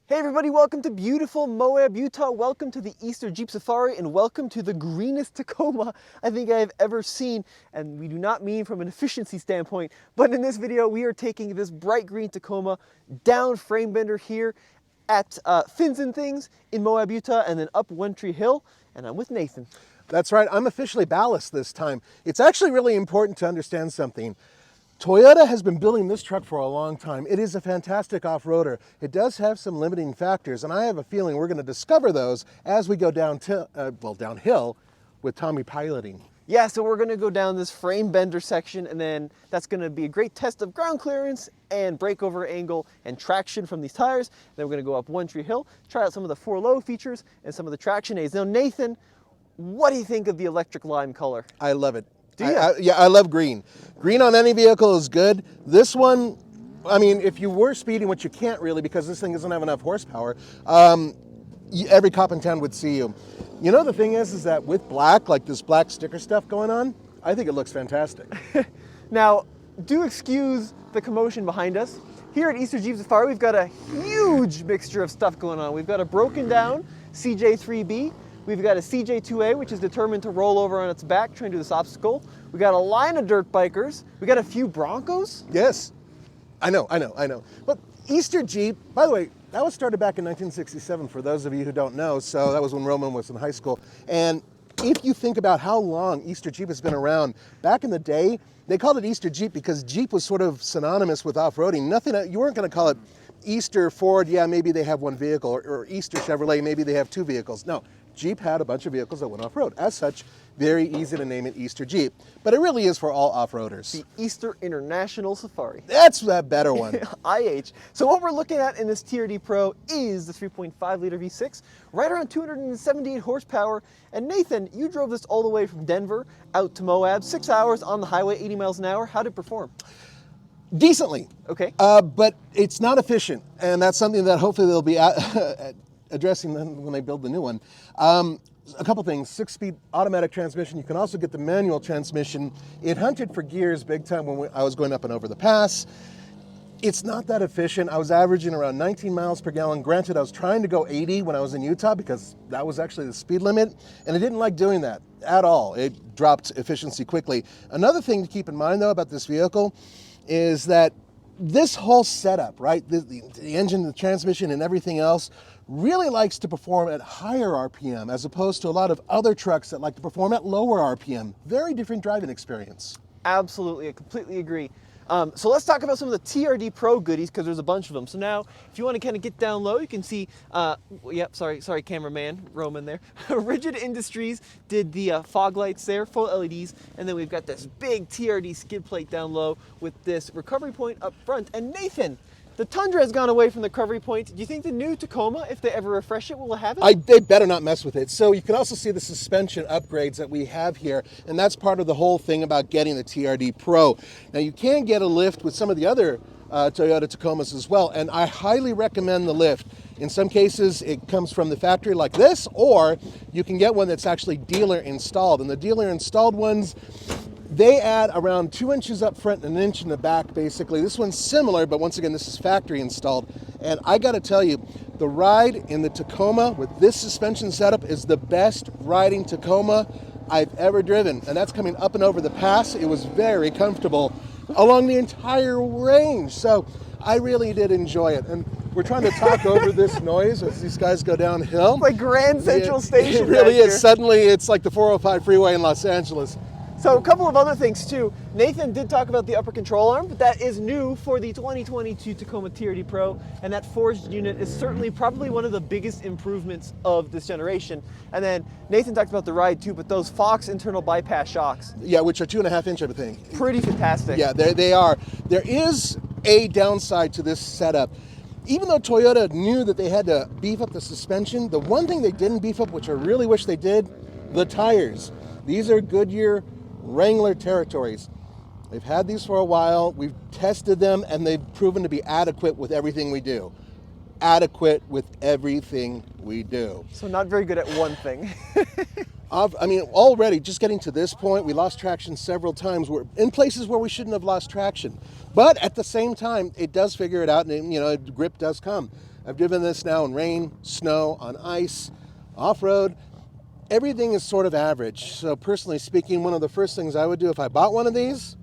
Hey everybody, welcome to beautiful Moab, Utah. Welcome to the Easter Jeep Safari and welcome to the greenest Tacoma I think I have ever seen. And we do not mean from an efficiency standpoint, but in this video we are taking this bright green Tacoma down frame bender here at Fins and Things in Moab, Utah, and then up One Tree Hill. And I'm with Nathan. That's right, I'm officially ballast this time. It's actually really important to understand something. Toyota has been building this truck for a long time. It is a fantastic off-roader. It does have some limiting factors, and I have a feeling we're going to discover those as we go downhill with Tommy piloting. Yeah, so we're going to go down this frame bender section, and then that's going to be a great test of ground clearance and breakover angle and traction from these tires. Then we're going to go up One Tree Hill, try out some of the 4Low features and some of the traction aids. Now, Nathan, what do you think of the electric lime color? I love it. Do you? I love green. Green on any vehicle is good. This one, I mean, if you were speeding, which you can't really because this thing doesn't have enough horsepower, every cop in town would see you. You know, the thing is that with black, like this black sticker stuff going on, I think it looks fantastic. Now, do excuse the commotion behind us. Here at Easter Jeep Safari, we've got a huge mixture of stuff going on. We've got a broken down CJ3B. We've got a CJ2A, which is determined to roll over on its back, trying to do this obstacle. We got a line of dirt bikers. We got a few Broncos. Yes, I know. But Easter Jeep, by the way, that was started back in 1967 for those of you who don't know. So that was when Roman was in high school. And if you think about how long Easter Jeep has been around, back in the day, they called it Easter Jeep because Jeep was sort of synonymous with off-roading. You weren't going to call it Easter Ford, yeah, maybe they have one vehicle, or Easter Chevrolet, maybe they have two vehicles. No. Jeep had a bunch of vehicles that went off-road. As such, very easy to name it Easter Jeep. But it really is for all off-roaders. The Easter International Safari. That's that better one. IH. So what we're looking at in this TRD Pro is the 3.5 liter V6, right around 278 horsepower. And Nathan, you drove this all the way from Denver out to Moab, 6 hours on the highway, 80 miles an hour. How'd it perform? Decently. Okay. But it's not efficient. And that's something that hopefully they'll be addressing when they build the new one. A couple things, 6-speed automatic transmission. You can also get the manual transmission. It hunted for gears big time when I was going up and over the pass. It's not that efficient. I was averaging around 19 miles per gallon. Granted, I was trying to go 80 when I was in Utah because that was actually the speed limit, and I didn't like doing that at all. It dropped efficiency quickly. Another thing to keep in mind, though, about this vehicle is that this whole setup, right, the engine, the transmission, and everything else really likes to perform at higher RPM as opposed to a lot of other trucks that like to perform at lower RPM. Very different driving experience. Absolutely, I completely agree. So let's talk about some of the TRD Pro goodies because there's a bunch of them. So now, if you want to kind of get down low, you can see, sorry cameraman, Roman there. Rigid Industries did the fog lights there, full LEDs, and then we've got this big TRD skid plate down low with this recovery point up front. And Nathan, the Tundra has gone away from the recovery point. Do you think the new Tacoma, if they ever refresh it, will have it? They better not mess with it. So you can also see the suspension upgrades that we have here, and that's part of the whole thing about getting the TRD Pro. Now you can get a lift with some of the other Toyota Tacomas as well, and I highly recommend the lift. In some cases, it comes from the factory like this, or you can get one that's actually dealer installed. And the dealer installed ones, they add around 2 inches up front and 1 inch in the back, basically. This one's similar, but once again, this is factory installed. And I gotta tell you, the ride in the Tacoma with this suspension setup is the best riding Tacoma I've ever driven. And that's coming up and over the pass. It was very comfortable along the entire range. So I really did enjoy it. And we're trying to talk over this noise as these guys go downhill. It's like Grand Central Station. It really is. Suddenly, it's like the 405 freeway in Los Angeles. So a couple of other things too. Nathan did talk about the upper control arm, but that is new for the 2022 Tacoma TRD Pro, and that forged unit is certainly probably one of the biggest improvements of this generation. And then Nathan talked about the ride too, but those Fox internal bypass shocks. Yeah, which are 2.5 inch, I think. Pretty fantastic. Yeah, they are. There is a downside to this setup. Even though Toyota knew that they had to beef up the suspension, the one thing they didn't beef up, which I really wish they did, the tires. These are Goodyear Wrangler territories. They've had these for a while. We've tested them and they've proven to be adequate with everything we do. Adequate with everything we do. So not very good at one thing. I mean, already just getting to this point, we lost traction several times. We're in places where we shouldn't have lost traction. But at the same time, it does figure it out, and grip does come. I've driven this now in rain, snow, on ice, off-road. Everything is sort of average. So personally speaking, one of the first things I would do if I bought one of these,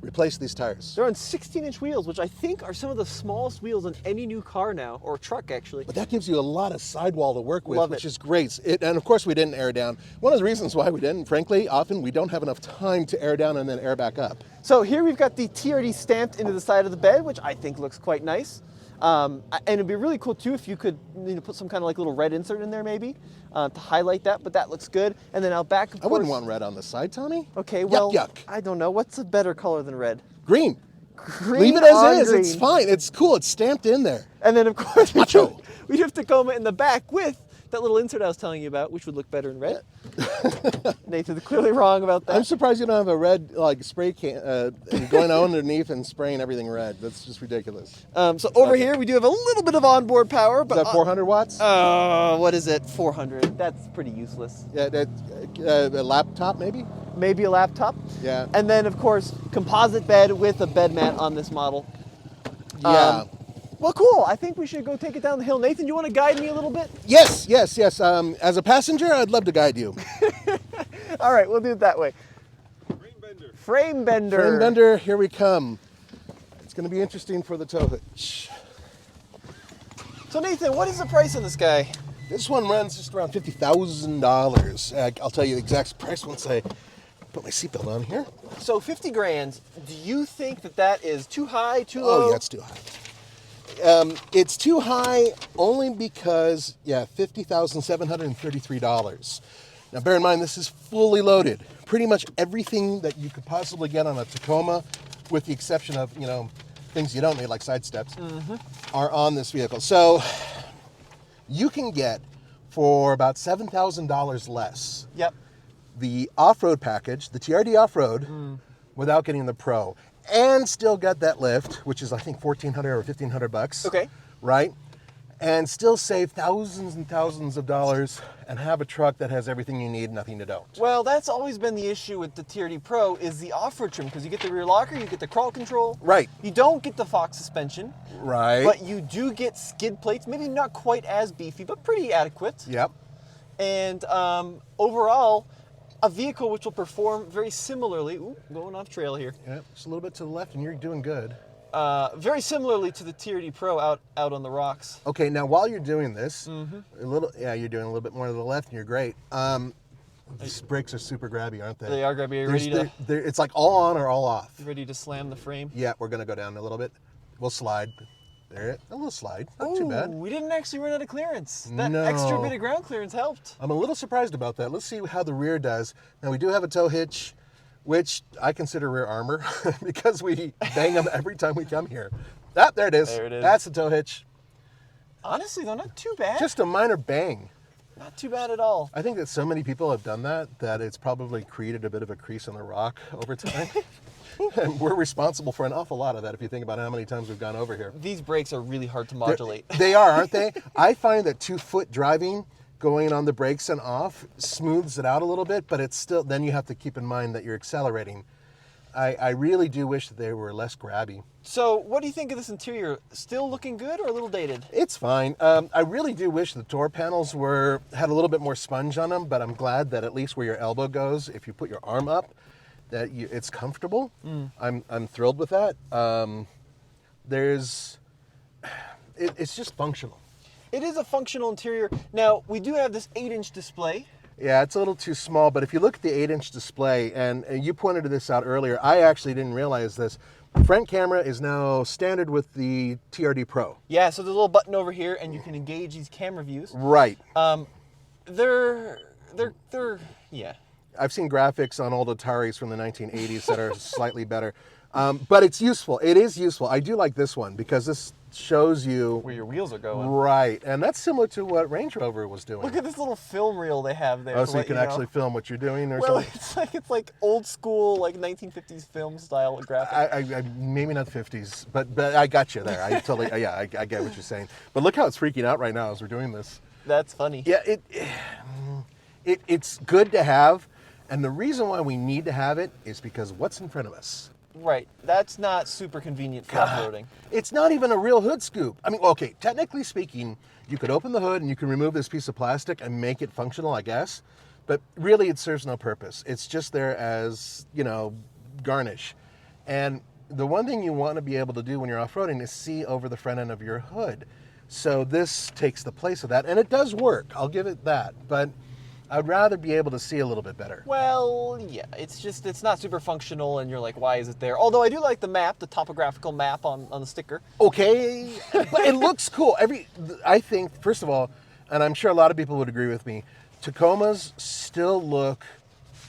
replace these tires. They're on 16-inch wheels, which I think are some of the smallest wheels on any new car now, or truck actually. But that gives you a lot of sidewall to work with, Love which it. is great. And of course we didn't air down. One of the reasons why we didn't, frankly, often we don't have enough time to air down and then air back up. So here we've got the TRD stamped into the side of the bed, which I think looks quite nice. And it'd be really cool too if you could put some kind of like little red insert in there maybe to highlight that, but that looks good. And then out back, of course, I wouldn't want red on the side, Tommy. Okay, well, yuck. I don't know. What's a better color than red? Green. Green. Leave it as on is. green. It's fine. It's cool. It's stamped in there. And then of course Macho. we have Tacoma in the back with that little insert I was telling you about, which would look better in red. Nathan's clearly wrong about that. I'm surprised you don't have a red spray can going underneath and spraying everything red. That's just ridiculous. So over here we do have a little bit of onboard power, but Is that 400 watts? what is it? 400. That's pretty useless. Yeah, a laptop maybe? Maybe a laptop. Yeah. And then of course composite bed with a bed mat on this model. Yeah. Well, cool. I think we should go take it down the hill. Nathan, you want to guide me a little bit? Yes. As a passenger, I'd love to guide you. All right, we'll do it that way. Frame bender. Frame bender. Frame bender, here we come. It's going to be interesting for the tow hitch. So Nathan, what is the price on this guy? This one runs just around $50,000. I'll tell you the exact price once I put my seatbelt on here. So 50 grand. Do you think that is too high, too low? Oh, yeah, it's too high. It's too high only because, $50,733. Now, bear in mind, this is fully loaded. Pretty much everything that you could possibly get on a Tacoma, with the exception of, things you don't need, like side steps, are on this vehicle. So you can get, for about $7,000 less, Yep. the off-road package, the TRD off-road, without getting the Pro, and still get that lift, which is I think $1,400 or $1,500. Okay. Right? And still save thousands and thousands of dollars and have a truck that has everything you need, nothing you don't. Well, that's always been the issue with the TRD Pro is the off-road trim, because you get the rear locker, you get the crawl control. Right. You don't get the Fox suspension. Right. But you do get skid plates, maybe not quite as beefy, but pretty adequate. Yep. And overall, a vehicle which will perform very similarly, going off trail here, Yep. Just a little bit to the left and you're doing good. very similarly to the TRD Pro out on the rocks. Okay, now while you're doing this, you're doing a little bit more to the left and you're great. These brakes are super grabby, aren't they? They are grabby. Are you It's like all on or all off. ready to slam the frame? Yeah, we're gonna go down a little bit. We'll slide. There, a little slide. Not too bad. We didn't actually run out of clearance. That No. extra bit of ground clearance helped. I'm a little surprised about that. Let's see how the rear does. Now we do have a tow hitch, which I consider rear armor because we bang them every time we come here. Ah, there it is. There it is. That's the tow hitch. Honestly, though, not too bad. Just a minor bang. Not too bad at all. I think that so many people have done that it's probably created a bit of a crease on the rock over time. And we're responsible for an awful lot of that if you think about how many times we've gone over here. These brakes are really hard to modulate. They are, aren't they? I find that 2-foot driving, going on the brakes and off, smooths it out a little bit, but it's still, then you have to keep in mind that you're accelerating. I really do wish that they were less grabby. So, what do you think of this interior? Still looking good or a little dated? It's fine. I really do wish the door panels had a little bit more sponge on them, but I'm glad that at least where your elbow goes, if you put your arm up, it's comfortable. I'm thrilled with that. It's just functional. It is a functional interior. Now, we do have this 8-inch display. Yeah, it's a little too small, but if you look at the 8-inch display, and you pointed this out earlier, I actually didn't realize this. Front camera is now standard with the TRD Pro. Yeah, so there's a little button over here, and you can engage these camera views. Right. Yeah. I've seen graphics on old Ataris from the 1980s that are slightly better. But it's useful. It is useful. I do like this one because this shows you Where your wheels are going. right, and that's similar to what Range Rover was doing. Look at this little film reel they have there. Oh, to so you let can know. actually film what you're doing or Well, something? it's like old school, like 1950s film style graphic. I maybe not 50s, but I got you there. I totally, I get what you're saying. But look how it's freaking out right now as we're doing this. That's funny. Yeah, It's good to have, and the reason why we need to have it is because what's in front of us? Right. That's not super convenient for off-roading. It's not even a real hood scoop. I mean, okay, technically speaking, you could open the hood and you can remove this piece of plastic and make it functional, I guess. But really, it serves no purpose. It's just there as, garnish. And the one thing you want to be able to do when you're off-roading is see over the front end of your hood. So this takes the place of that, and it does work. I'll give it that. But I'd rather be able to see a little bit better. Well, yeah, it's not super functional, and you're like, why is it there? Although I do like the map, the topographical map on the sticker. Okay, but it looks cool. I think, first of all, and I'm sure a lot of people would agree with me, Tacomas still look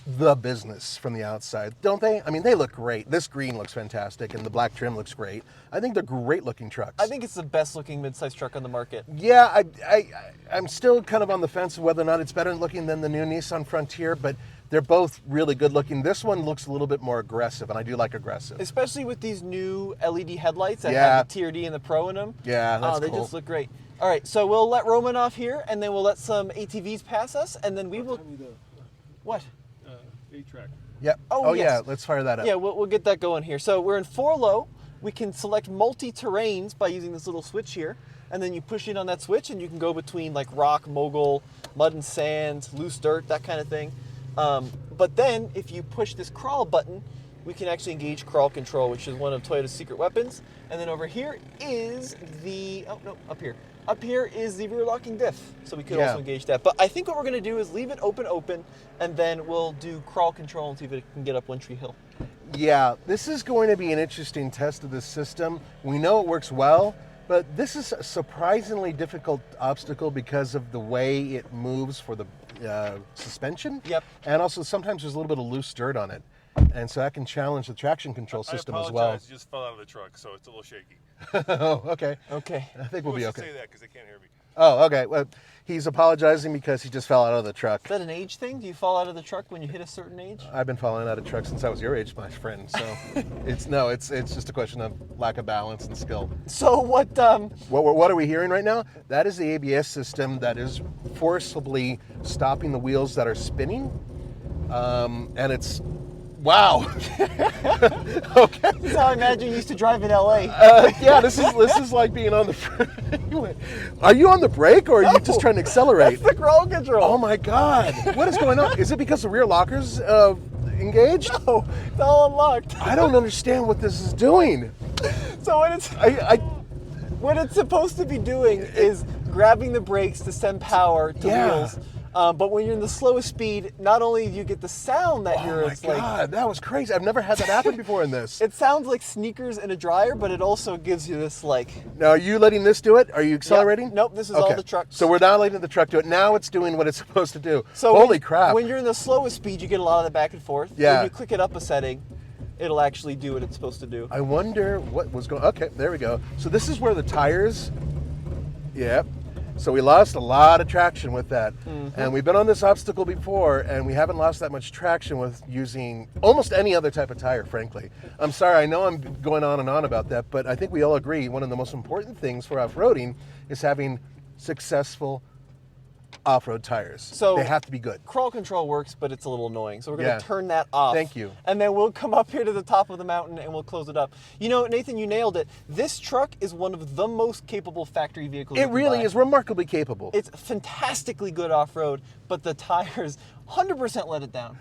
the business from the outside, don't they? I mean, they look great. This green looks fantastic, and the black trim looks great. I think they're great looking trucks. I think it's the best looking midsize truck on the market. Yeah, I'm still kind of on the fence of whether or not it's better looking than the new Nissan Frontier, but they're both really good looking. This one looks a little bit more aggressive, and I do like aggressive. Especially with these new LED headlights that Yeah. have the TRD and the Pro in them. Yeah, that's They cool. just look great. All right, so we'll let Roman off here, and then we'll let some ATVs pass us, and then we will... What? A-track. Yep. Oh, yeah, yes. let's fire that up. Yeah, we'll get that going here. So we're in 4 low. We can select multi-terrains by using this little switch here. And then you push in on that switch and you can go between like rock, mogul, mud and sand, loose dirt, that kind of thing. But then if you push this crawl button, we can actually engage crawl control, which is one of Toyota's secret weapons. And then over here is the, oh no, up here. Up here is the rear locking diff, so we could also engage that. But I think what we're gonna do is leave it open, and then we'll do crawl control and see if it can get up One Tree Hill. Yeah, this is going to be an interesting test of this system. We know it works well, but this is a surprisingly difficult obstacle because of the way it moves for the suspension. Yep. And also sometimes there's a little bit of loose dirt on it. And so that can challenge the traction control system as well. I just fell out of the truck, so it's a little shaky. Oh, okay. Okay. I think we'll be okay. Say that because they can't hear me. Oh, okay. Well, he's apologizing because he just fell out of the truck. Is that an age thing? Do you fall out of the truck when you hit a certain age? I've been falling out of trucks since I was your age, my friend. So it's just a question of lack of balance and skill. So what? What are we hearing right now? That is the ABS system that is forcibly stopping the wheels that are spinning, and it's. Wow. Okay. This is how I imagine you used to drive in LA. Yeah, this is like being on the. Are you on the brake or are you just trying to accelerate? That's the crawl control. Oh my God! What is going on? Is it because the rear lockers engaged? No, it's all unlocked. I don't understand what this is doing. So what it's supposed to be doing is grabbing the brakes to send power to wheels. But when you're in the slowest speed, not only do you get the sound that you're, Oh my God, that was crazy. I've never had that happen before in this. It sounds like sneakers in a dryer, but it also gives you this like. Now, are you letting this do it? Are you accelerating? Yep. Nope, this is all the truck. So we're not letting the truck do it. Now it's doing what it's supposed to do. So holy crap. When you're in the slowest speed, you get a lot of the back and forth. Yeah. When you click it up a setting, it'll actually do what it's supposed to do. I wonder what was going. Okay, there we go. So this is where the tires. Yep. So we lost a lot of traction with that. And we've been on this obstacle before, and we haven't lost that much traction with using almost any other type of tire, frankly. I'm sorry, I know I'm going on and on about that, but I think we all agree one of the most important things for off-roading is having successful off-road tires. So they have to be good. Crawl control works, but it's a little annoying. So we're going to Yeah. turn that off. Thank you. And then we'll come up here to the top of the mountain and we'll close it up. You know, Nathan, you nailed it. This truck is one of the most capable factory vehicles. It really is remarkably capable. It's fantastically good off-road, but the tires 100% let it down.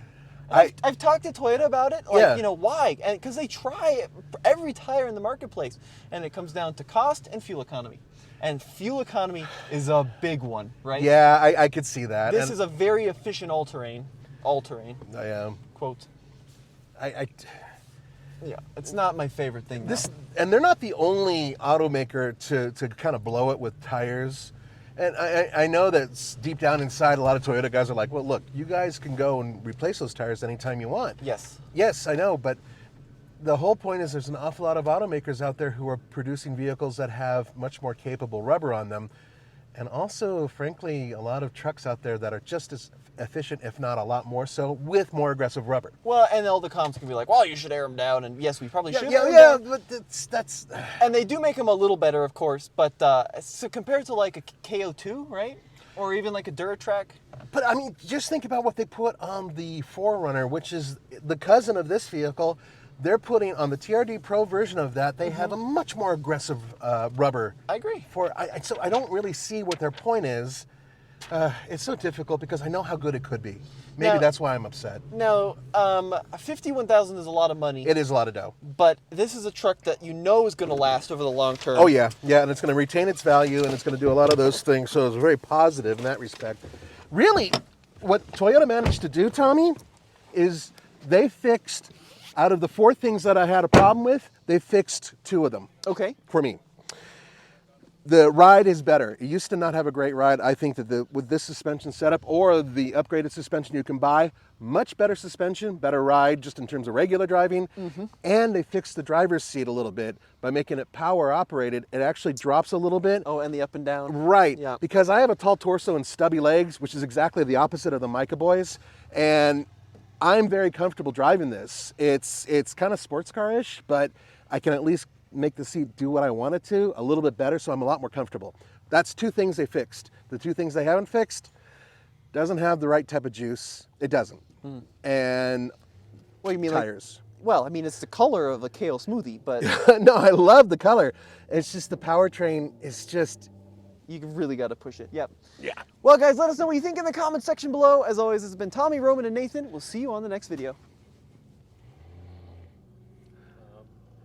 I've talked to Toyota about it. Like, you know, why? And because they try every tire in the marketplace, and it comes down to cost and fuel economy. And fuel economy is a big one, right? Yeah, I could see that. This is a very efficient all-terrain. All-terrain. I am. Quote. Yeah, it's not my favorite thing. And they're not the only automaker to kind of blow it with tires. And I know that deep down inside, a lot of Toyota guys are like, well, look, you guys can go and replace those tires anytime you want. Yes. Yes, I know, but the whole point is there's an awful lot of automakers out there who are producing vehicles that have much more capable rubber on them. And also, frankly, a lot of trucks out there that are just as efficient, if not a lot more so, with more aggressive rubber. Well, and all the comms can be like, well, you should air them down. And yes, we probably should. Yeah, but that's... And they do make them a little better, of course. But so compared to like a KO2, right? Or even like a Duratrack. But I mean, just think about what they put on the 4Runner, which is the cousin of this vehicle. They're putting on the TRD Pro version of that. They have a much more aggressive rubber. I agree. So I don't really see what their point is. It's so difficult because I know how good it could be. Maybe Now- that's why I'm upset. Now, $51,000 is a lot of money, It is a lot of dough. but this is a truck that you know is going to last over the long term. Oh yeah, and it's going to retain its value, and it's going to do a lot of those things. So it's very positive in that respect. Really, what Toyota managed to do, Tommy, is they fixed, out of the 4 things that I had a problem with, they fixed 2 of them. Okay. For me. The ride is better. It used to not have a great ride. I think that with this suspension setup or the upgraded suspension you can buy, much better suspension, better ride just in terms of regular driving. And they fixed the driver's seat a little bit by making it power operated. It actually drops a little bit. Oh, and the up and down. Right, Yeah. because I have a tall torso and stubby legs, which is exactly the opposite of the Mica boys. And I'm very comfortable driving this. It's kind of sports car-ish, but I can at least make the seat do what I want it to a little bit better, so I'm a lot more comfortable. That's 2 things they fixed. The 2 things they haven't fixed, doesn't have the right type of juice. It doesn't. And What do you mean? tires. Well, I mean, it's the color of a kale smoothie, but No, I love the color. It's just the powertrain is just, you really got to push it. Yep. yeah. Well, guys, let us know what you think in the comments section below. As always, this has been Tommy, Roman, and Nathan. We'll see you on the next video.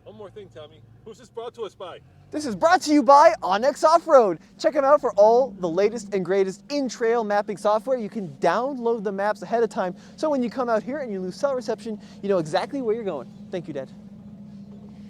One more thing, Tommy. Who's this brought to us by? This is brought to you by Onyx Off-Road. Check them out for all the latest and greatest in-trail mapping software. You can download the maps ahead of time, so when you come out here and you lose cell reception, you know exactly where you're going. Thank you, Dad.